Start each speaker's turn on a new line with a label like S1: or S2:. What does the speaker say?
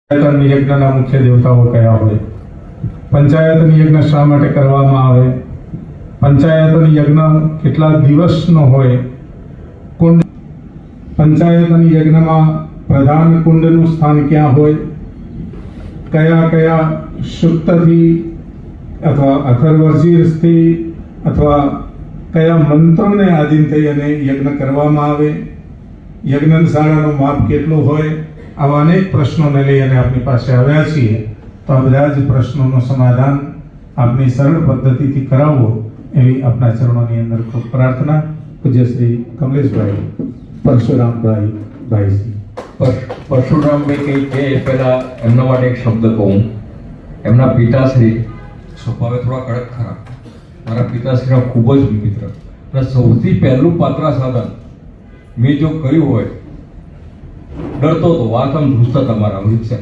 S1: પંચાયતન યજ્ઞના મુખ્ય દેવતાઓ કયા હોય, પંચાયતન યજ્ઞ શા માટે કરવામાં આવે, પંચાયતન યજ્ઞ કેટલા દિવસનો હોય, કુંડ પંચાયતન યજ્ઞમાં પ્રધાન કુંડનું સ્થાન ક્યાં હોય, કયા કયા શુક્તથી અથવા અથર્વશીર્ષથી અથવા કયા મંત્રોને આધીન થઈ અને યજ્ઞ કરવામાં આવે, યજ્ઞશાળાનું માપ કેટલું હોય, આવા અનેક પ્રશ્નોને લઈ અને આપની પાસે આવ્યા છીએ. તો આ બધા જ પ્રશ્નોનું સમાધાન આપની સરળ પદ્ધતિથી કરાવવો એવી આપના ચરણોની અંદર ખૂબ પ્રાર્થના. પૂજ્ય શ્રી કમલેશભાઈ પરશુરામભાઈ ભાઈજી.
S2: પરશુરામભાઈ કંઈ કે પહેલા એમના માટે એક શબ્દ કહું. એમના પિતાશ્રી સ્વભાવે થોડા કડક ખરા. મારા પિતાશ્રીનો ખૂબ જ મિત્ર અને સૌથી પહેલું પાત્રા સાધન મેં જો કર્યું હોય, ડરતો હતો વાત આમ ધૂસતા તમારા અમૃત છે.